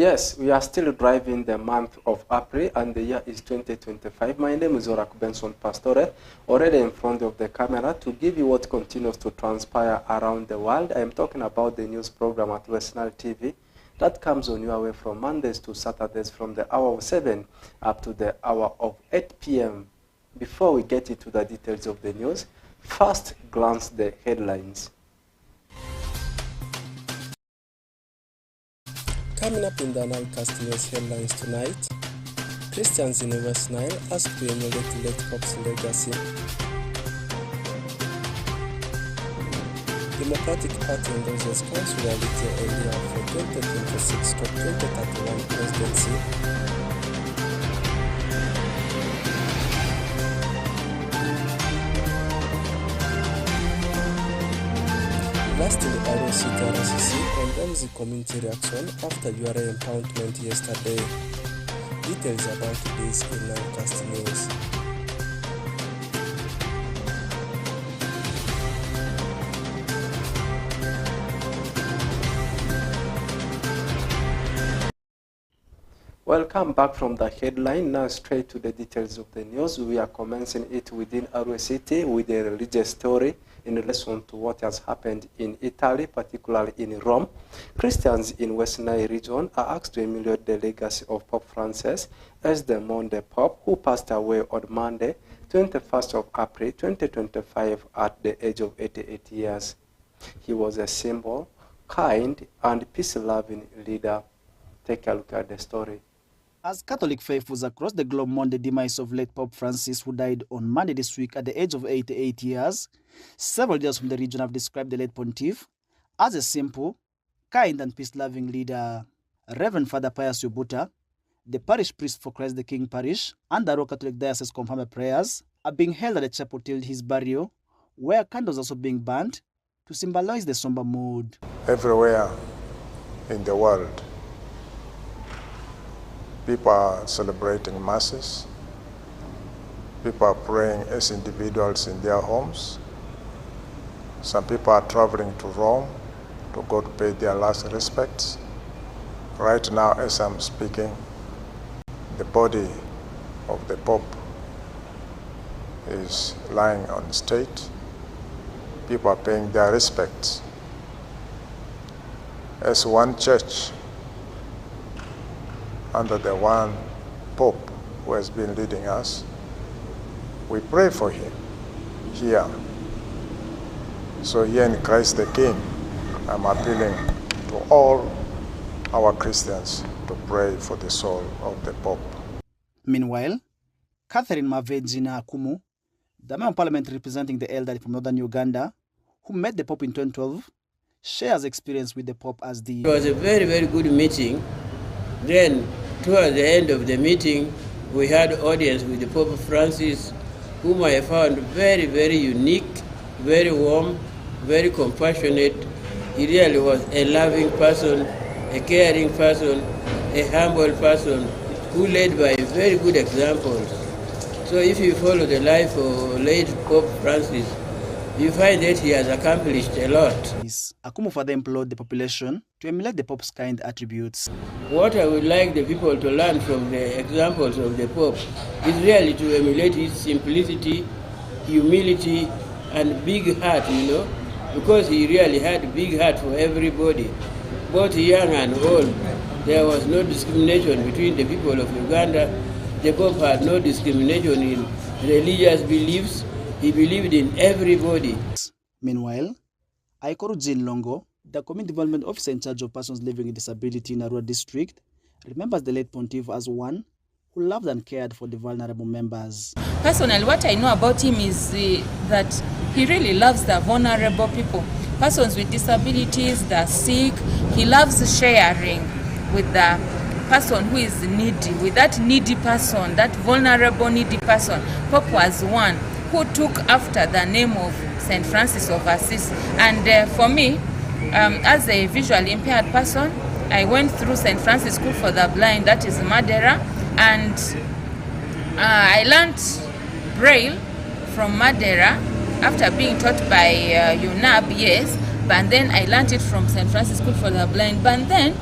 Yes, we are still driving the month of April and the year is 2025. My name is Orak Benson Pastore, already in front of the camera to give you what continues to transpire around the world. I am talking about the news program at West Nile TV that comes on your way from Mondays to Saturdays from the hour of 7 up to the hour of 8 p.m. Before we get into the details of the news, first glance the headlines. Coming up in the NILECAST news headlines tonight, Christians in the West Nile ask to emulate late Pope's legacy. Democratic Party endorses councilority idea for 2026-2031 presidency. Lastly, RCC condemns the community reaction after URA impoundment yesterday. Details about this in NILECAST news. Welcome back from the headline. Now straight to the details of the news. We are commencing it within RCC with a religious story in relation to what has happened in Italy, particularly in Rome. Christians in West Nile region are asked to emulate the legacy of Pope Francis as the Monday Pope, who passed away on Monday, 21st of April 2025 at the age of 88 years. He was a simple, kind, and peace-loving leader. Take a look at the story. As Catholic faithfuls across the globe mourn the demise of late Pope Francis, who died on Monday this week at the age of 88 years, several leaders from the region have described the late pontiff as a simple, kind and peace-loving leader. Reverend Father Pius Yubuta, the parish priest for Christ the King Parish, and the Royal Catholic Diocese confirmed prayers are being held at the chapel till his burial, where candles are also being burnt to symbolize the somber mood. Everywhere in the world, people are celebrating masses. People are praying as individuals in their homes. Some people are traveling to Rome to go to pay their last respects. Right now, as I'm speaking, the body of the Pope is lying on the state. People are paying their respects. As one church, under the one Pope who has been leading us, we pray for him here. So here in Christ the King, I'm appealing to all our Christians to pray for the soul of the Pope. Meanwhile, Catherine Mavedzina Akumu, the member of parliament representing the elderly from northern Uganda, who met the Pope in 2012, shares experience with the Pope as the... It was a very, very good meeting. Then, towards the end of the meeting, we had audience with the Pope Francis, whom I found very, very unique, very warm, very compassionate. He really was a loving person, a caring person, a humble person, who led by very good examples. So if you follow the life of late Pope Francis, you find that he has accomplished a lot. Akumu further implored the population to emulate the Pope's kind attributes. What I would like the people to learn from the examples of the Pope is really to emulate his simplicity, humility, and big heart, because he really had a big heart for everybody, both young and old. There was no discrimination between the people of Uganda. The Pope had no discrimination in religious beliefs. He believed in everybody. Meanwhile, Aikoru Jean Longo, the Community Development Officer in charge of persons living with disability in Arua District, remembers the late pontiff as one who loved and cared for the vulnerable members. Personally, what I know about him is that he really loves the vulnerable people, persons with disabilities, the sick. He loves sharing with the person who is needy, with that needy person, that vulnerable needy person. Pope was one who took after the name of St. Francis of Assisi. And for me, as a visually impaired person, I went through St. Francis School for the Blind, that is Madeira, and I learned Braille from Madeira after being taught by UNAB, yes, but then I learned it from St. Francis School for the Blind. But then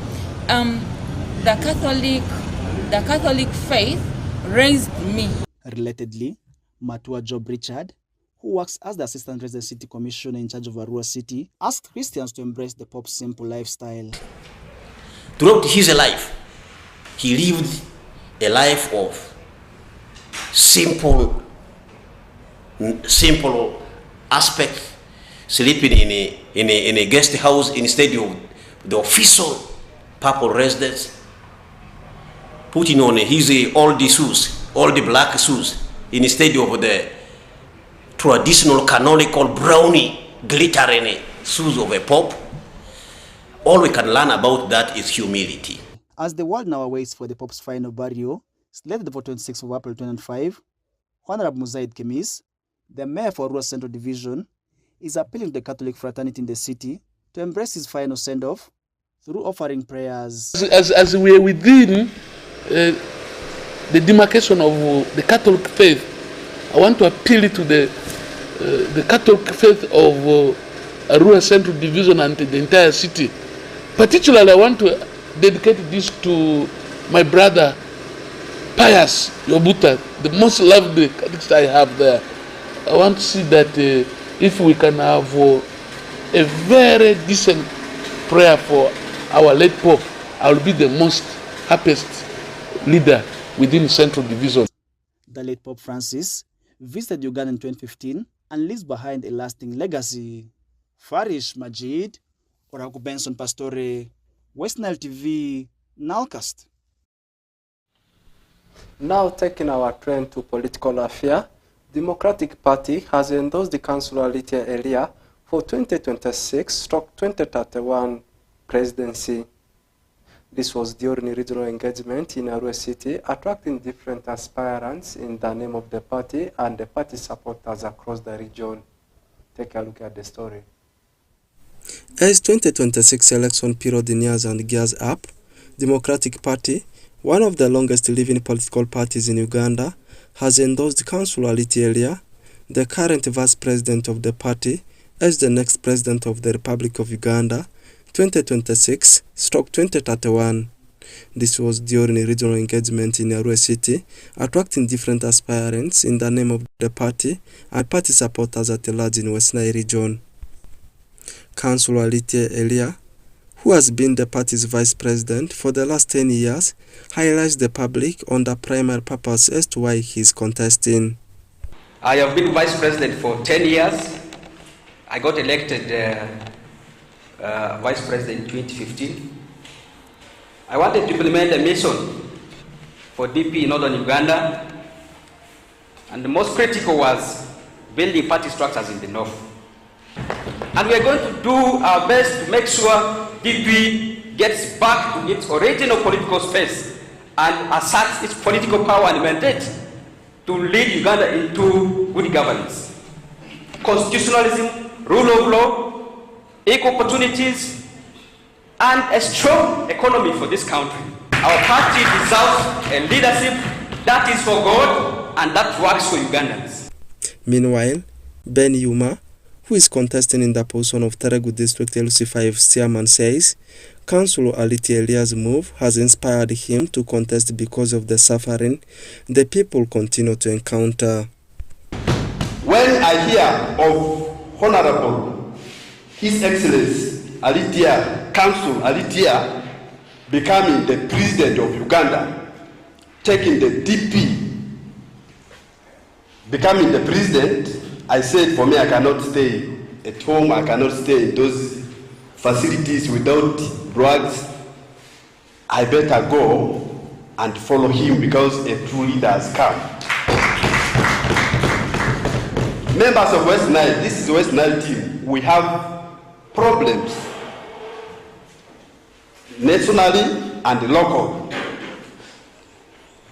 the Catholic faith raised me. Relatedly, Matua Job Richard, who works as the Assistant Resident City Commissioner in charge of Arua City, asked Christians to embrace the Pope's simple lifestyle. Throughout his life, he lived a life of simple aspect, sleeping in a guest house instead of the official papal residence, putting on his old shoes, old black shoes, instead of the traditional canonical brownie glittering shoes of a pope. All we can learn about that is humility. As the world now waits for the Pope's final burial, slated for 26th of April 2005, Honorable Muzaid Kemis, the mayor for Arua Central Division, is appealing to the Catholic fraternity in the city to embrace his final send-off through offering prayers. As we are within the demarcation of the Catholic faith, I want to appeal to the Catholic faith of Arua Central Division and the entire city. Particularly, I want to dedicate this to my brother, Pius Yobuta, the most loved Catholic I have there. I want to see that if we can have a very decent prayer for our late Pope, I will be the most happiest leader within Central Division. The late Pope Francis visited Uganda in 2015 and leaves behind a lasting legacy. Farish Majid, Oraku Benson Pastore, West Nile TV, NILECAST. Now taking our trend to political affairs, Democratic Party has endorsed the Councillor Alitia Elia for 2026-2031 presidency. This was during regional engagement in Arua City, attracting different aspirants in the name of the party and the party supporters across the region. Take a look at the story. As 2026 election period nears and gears up, Democratic Party, one of the longest living political parties in Uganda, has endorsed Councillor Alitia Elia, the current vice president of the party, as the next president of the Republic of Uganda, 2026-2031. This was during a regional engagement in Arua City, attracting different aspirants in the name of the party and party supporters at large in West Nile region. Councillor Alitia Elia, who has been the party's vice president for the last 10 years, highlights the public on the primary purpose as to why he is contesting. I have been vice president for 10 years. I got elected vice president in 2015. I wanted to implement a mission for DP in northern Uganda, and the most critical was building party structures in the north. And we are going to do our best to make sure DP gets back to its original political space and asserts its political power and mandate to lead Uganda into good governance, constitutionalism, rule of law, equal opportunities, and a strong economy for this country. Our party deserves a leadership that is for God and that works for Ugandans. Meanwhile, Ben Yuma, who is contesting in the position of Teregu District LC5 chairman, says Councillor Alitia Elia's move has inspired him to contest because of the suffering the people continue to encounter. When I hear of Honorable His Excellency Alitia, Councillor Alitia, becoming the President of Uganda, taking the DP, becoming the President, I said, for me, I cannot stay at home, I cannot stay in those facilities without drugs. I better go and follow him because a true leader has come. Members of West Nile, this is the West Nile team. We have problems nationally and local.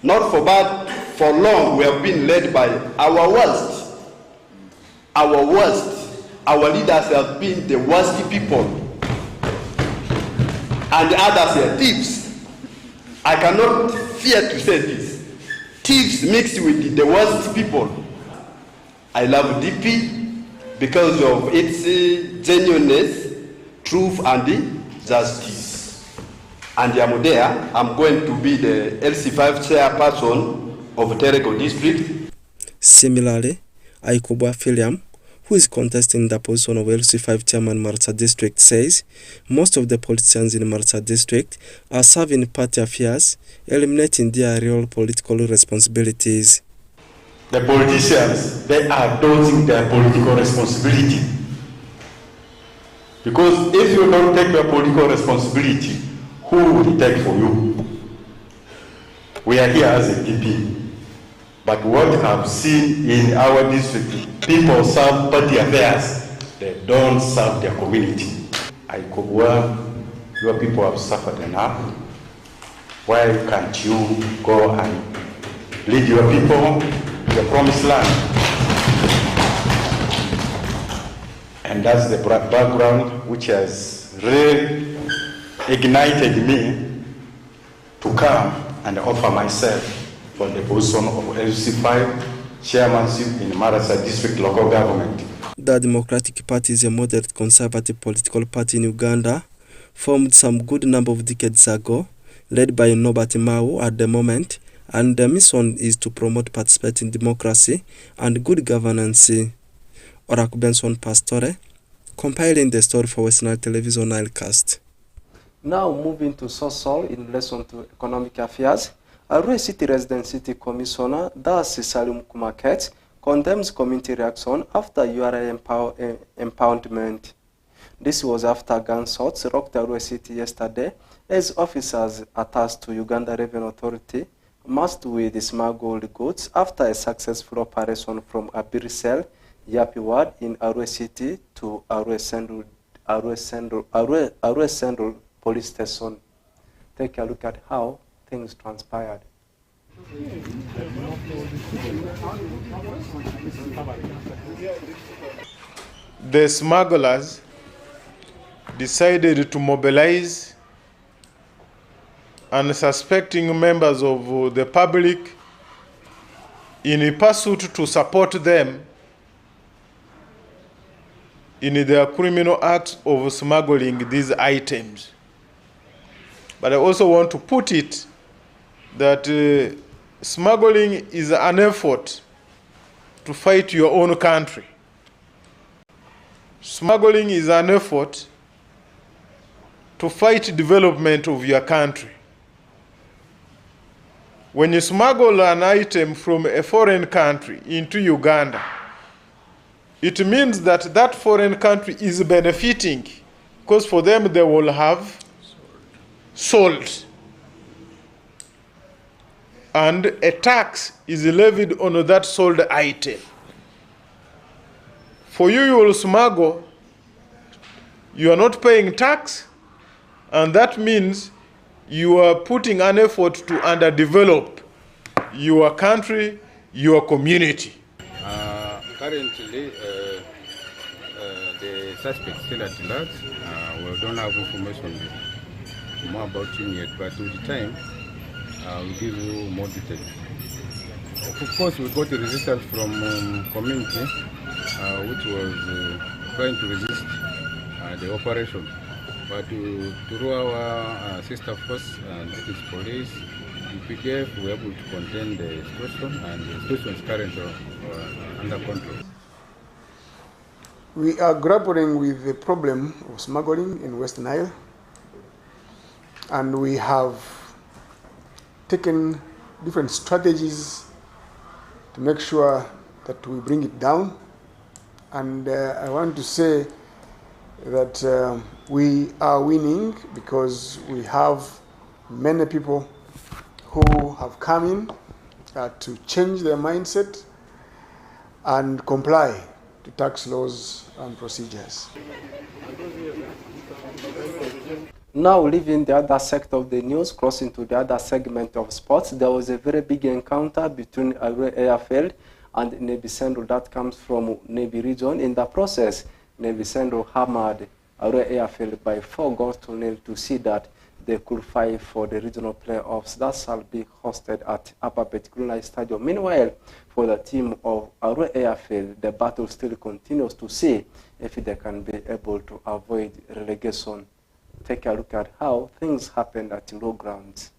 Not for bad, for long we have been led by our worst. Our worst. Our leaders have been the worst people. And the others are thieves. I cannot fear to say this. Thieves mixed with the worst people. I love DP because of its genuineness, truth, and justice. and I'm there. I'm going to be the LC5 chairperson of Terego district. Similarly, Aikobwa Philiam, who is contesting the position of LC5 chairman Marsa district, says most of the politicians in Marsa district are serving party affairs, eliminating their real political responsibilities. The politicians, they are dodging their political responsibility. Because if you don't take your political responsibility, who will take for you? We are here as a PP. But what I've seen in our district, people serve party affairs, they don't serve their community. Your people have suffered enough. Why can't you go and lead your people to the promised land? And that's the background which has really ignited me to come and offer myself for the position of LC5 chairmanship in Marasa district local government. The Democratic Party is a moderate conservative political party in Uganda, formed some good number of decades ago, led by Nobert Mao at the moment, and the mission is to promote participating democracy and good governance. Oraku Benson Pastore, compiling the story for Western Television NILECAST. Now moving to social in relation to economic affairs, Arua City Resident City Commissioner Darcy Salim Kumaket condemns community reaction after URA impoundment. This was after gunshots rocked Arua City yesterday as officers attached to Uganda Revenue Authority masked with smuggled goods after a successful operation from Abirisel, Yapi Ward in Arua City to Arua Central Police Station. Take a look at how things transpired. The smugglers decided to mobilize unsuspecting members of the public in a pursuit to support them in their criminal acts of smuggling these items. But I also want to put it that smuggling is an effort to fight your own country. Smuggling is an effort to fight development of your country. When you smuggle an item from a foreign country into Uganda, it means that that foreign country is benefiting, because for them they will have sold. And a tax is levied on that sold item. For you, you will smuggle, you are not paying tax, and that means you are putting an effort to underdevelop your country, your community. Currently, the suspect is still at large. We don't have information more about him yet, but with the time, we'll give you more details. Of course, we got a resistance from community, which was trying to resist the operation. But through our sister force, that is police and PDF, we were able to contain the situation, and the situation is currently under control. We are grappling with the problem of smuggling in West Nile, and we have taken different strategies to make sure that we bring it down. And I want to say that we are winning because we have many people who have come in to change their mindset and comply to tax laws and procedures. Now, leaving the other sector of the news, crossing to the other segment of sports, there was a very big encounter between Arua Airfield and Navy Central that comes from Navy region. In the process, Navy Central hammered Arua Airfield by 4-0 to see that they could fight for the regional playoffs that shall be hosted at Upper Petkulai Stadium. Meanwhile, for the team of Arua Airfield, the battle still continues to see if they can be able to avoid relegation. take a look at how things happened at low grounds.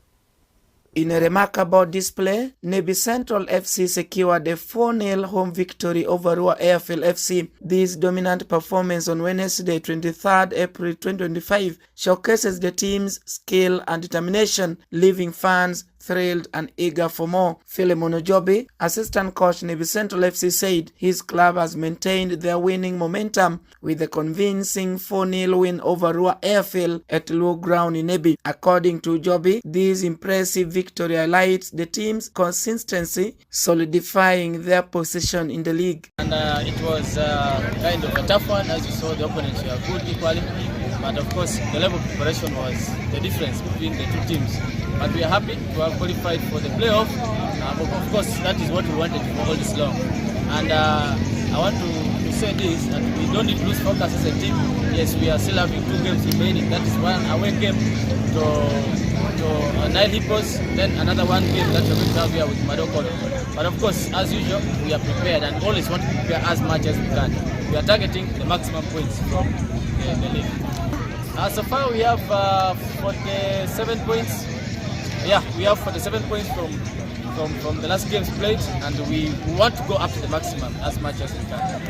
In a remarkable display, Nebi Central FC secured a 4-0 home victory over Rua Airfield FC. This dominant performance on Wednesday, 23rd April 2025, showcases the team's skill and determination, leaving fans thrilled and eager for more. Philemon Ojobi, assistant coach Nebi Central FC, said his club has maintained their winning momentum with a convincing 4-0 win over Rua Airfield at low ground in Nebi. According to Ojobi, this impressive victory highlights the team's consistency, solidifying their position in the league. And it was kind of a tough one. As you saw, the opponents were good equally, but of course the level of preparation was the difference between the two teams. But we are happy to have qualified for the playoff. Of course, that is what we wanted for all this long. And I want to say this, that we don't need to lose focus as a team. Yes, we are still having 2 games remaining. That is one away game to Nile Hippos, then another 1 game that we're going to have here with Madokolo. But of course, as usual, we are prepared and always want to prepare as much as we can. We are targeting the maximum points from the league. So far, we have 47 points. Yeah, we have 47 points from the last games played, and we want to go up to the maximum as much as we can.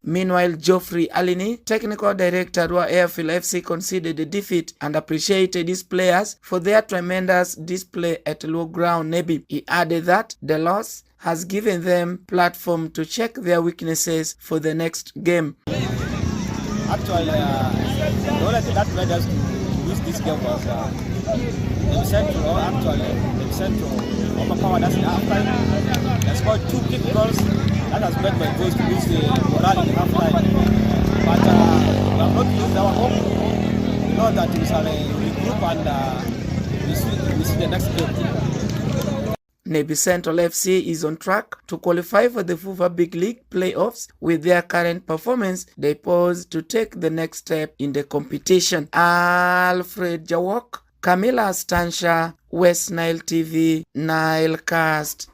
Meanwhile, Geoffrey Alini, technical director at Rua Airfield FC, conceded the defeat and appreciated his players for their tremendous display at low ground Nebi. He added that the loss has given them platform to check their weaknesses for the next game. Actually, the only thing that made us to lose this game was the Central. The Central overpowered us in half-time. They scored 2 quick goals. That has made my goals to lose the morale in half-time. But we have not lose our hope. We know that we shall regroup and we see the next game. Nebi Central FC is on track to qualify for the FUFA Big League playoffs. With their current performance, they pose to take the next step in the competition. Alfred Jawok, Camilla Stansha, West Nile TV, NILECAST.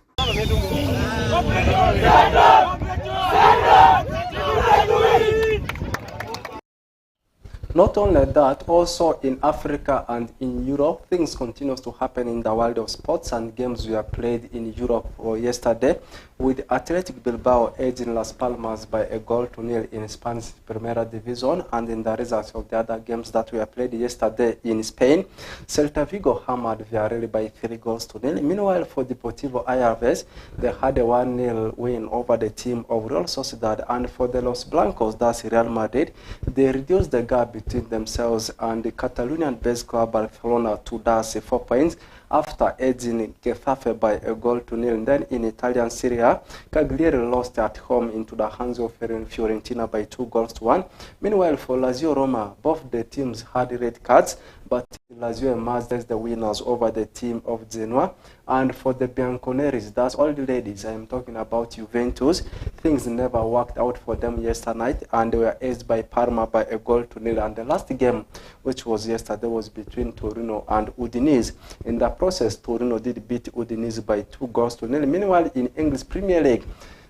Not only that, also in Africa and in Europe, things continue to happen in the world of sports, and games were played in Europe yesterday, with Athletic Bilbao edging Las Palmas by a 1-0 in Spanish Primera Division. And in the results of the other games that were played yesterday in Spain, Celta Vigo hammered Villarreal by 3-0. Meanwhile, for Deportivo Alaves, they had a 1-0 win over the team of Real Sociedad. And for the Los Blancos, that's Real Madrid, they reduced the gap between themselves and the Catalonian-based club Barcelona to thus 4 points after edging Getafe by a 0-0. And then in Italian Serie A, Cagliari lost at home into the hands of Fiorentina by 2-1. Meanwhile, for Lazio Roma, both the teams had red cards, but Lazio emerged as the winners over the team of Genoa. And for the Bianconeris, that's all the ladies, I am talking about Juventus, things never worked out for them yesterday night, and they were edged by Parma by a 0-0. And the last game, which was yesterday, was between Torino and Udinese. In the process, Torino did beat Udinese by 2-0. Meanwhile, in English Premier League,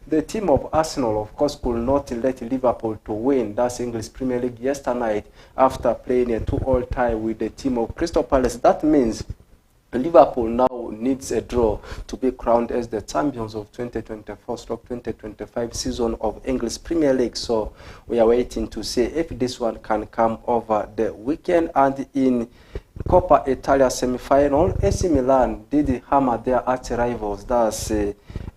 the team of Arsenal, of course, could not let Liverpool to win that English Premier League yesterday night after playing a 2-2 tie with the team of Crystal Palace. That means Liverpool now needs a draw to be crowned as the champions of 2024/2025 season of English Premier League. So we are waiting to see if this one can come over the weekend. And in Coppa Italia semi-final, AC Milan did hammer their arch rivals, that's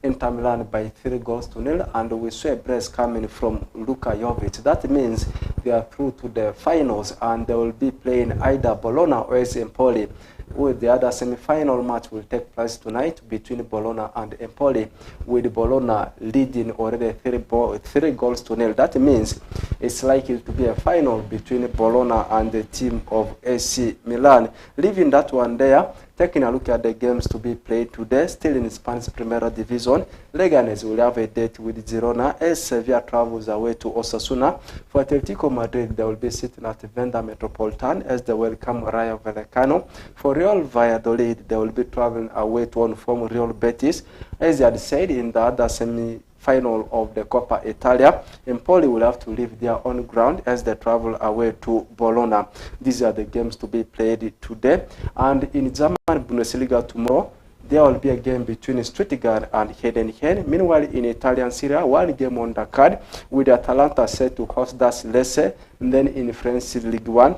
Inter Milan by 3-0, and we saw a brace coming from Luka Jovic. That means they are through to the finals, and they will be playing either Bologna or AC Empoli. With the other semi-final match will take place tonight between Bologna and Empoli, with Bologna leading already 3-0. That means it's likely to be a final between Bologna and the team of AC Milan. Leaving that one there, taking a look at the games to be played today, still in Spanish Primera Division, Leganes will have a date with Girona as Sevilla travels away to Osasuna. For Atletico Madrid, they will be sitting at Venda Metropolitan as they welcome Rayo Vallecano. For Real Valladolid, they will be traveling away to inform Real Betis. As I had said, in the other semi final of the Coppa Italia. Empoli will have to leave their own ground as they travel away to Bologna. These are the games to be played today. And in German Bundesliga tomorrow, there will be a game between Stuttgart and Heidenheim. Meanwhile, in Italian Serie A, one game on the card with Atalanta set to host das Lecce. And then in French League 1,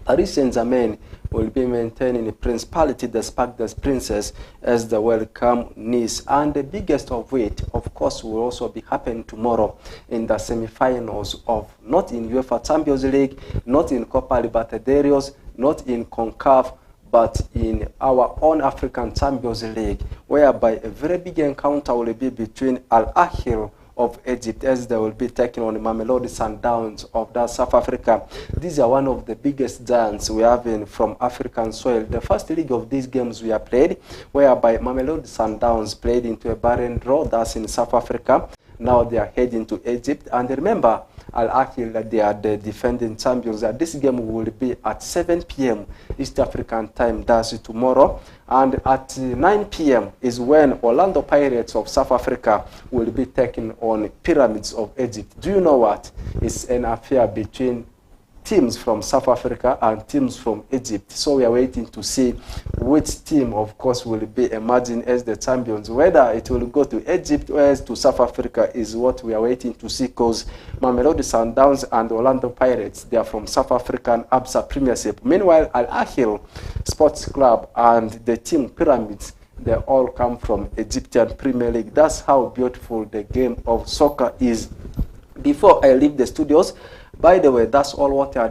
Paris Saint-Germain will be maintaining principality despite the Princes as they welcome Nice. And the biggest of it, of course, will also be happening tomorrow in the semi-finals of, not in UEFA Champions League, not in Copa Libertadores, not in CONCACAF, but in our own African Champions League, whereby a very big encounter will be between Al Ahly of Egypt as they will be taking on the Mamelodi Sundowns of South Africa. These are one of the biggest giants we have from African soil. The first leg of these games we have played, whereby Mamelodi Sundowns played into a barren draw, that's in South Africa. Now they are heading to Egypt. And remember, Al Ahly, they are the defending champions. This game will be at 7 p.m. East African time, that's tomorrow. And at 9 p.m. is when Orlando Pirates of South Africa will be taking on Pyramids of Egypt. Do you know what? It's an affair between teams from South Africa and teams from Egypt. So we are waiting to see which team, of course, will be emerging as the champions. Whether it will go to Egypt or to South Africa is what we are waiting to see, because Mamelodi Sundowns and Orlando Pirates, they are from South African ABSA Premiership. Meanwhile, Al Ahly Sports Club and the team Pyramids, they all come from Egyptian Premier League. That's how beautiful the game of soccer is. Before I leave the studios, by the way, that's all what I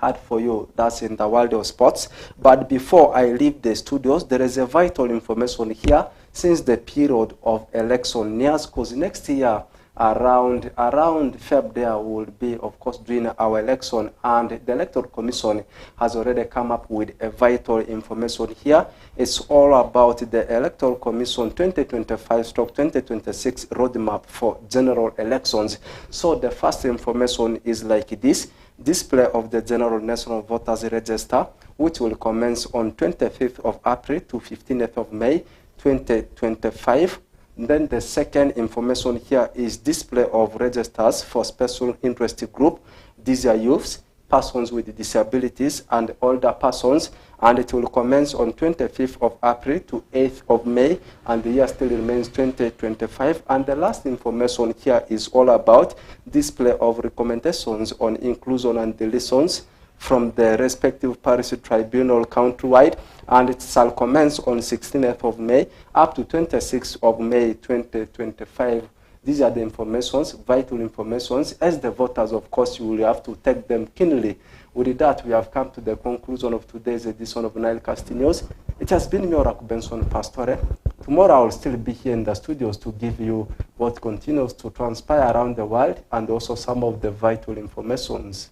had for you. That's in the world of sports. But before I leave the studios, there is a vital information here since the period of election nears, because next year, around Feb, there will be, of course, doing our election, and the Electoral Commission has already come up with a vital information here. It's all about the Electoral Commission 2025/2026 roadmap for general elections. So the first information is like this: display of the General National Voters Register, which will commence on 25th of April to 15th of May 2025. Then the second information here is display of registers for special interest group. These are youths, persons with disabilities, and older persons, and it will commence on 25th of April to 8th of May, and the year still remains 2025. And the last information here is all about display of recommendations on inclusion and deletions from the respective Paris tribunal countrywide, and it shall commence on 16th of May up to 26th of May 2025. These are the informations, vital informations. As the voters, of course, you will have to take them keenly. With that, we have come to the conclusion of today's edition of NILECAST News. It has been me, Oraku Benson Pastore. Tomorrow I will still be here in the studios to give you what continues to transpire around the world and also some of the vital informations.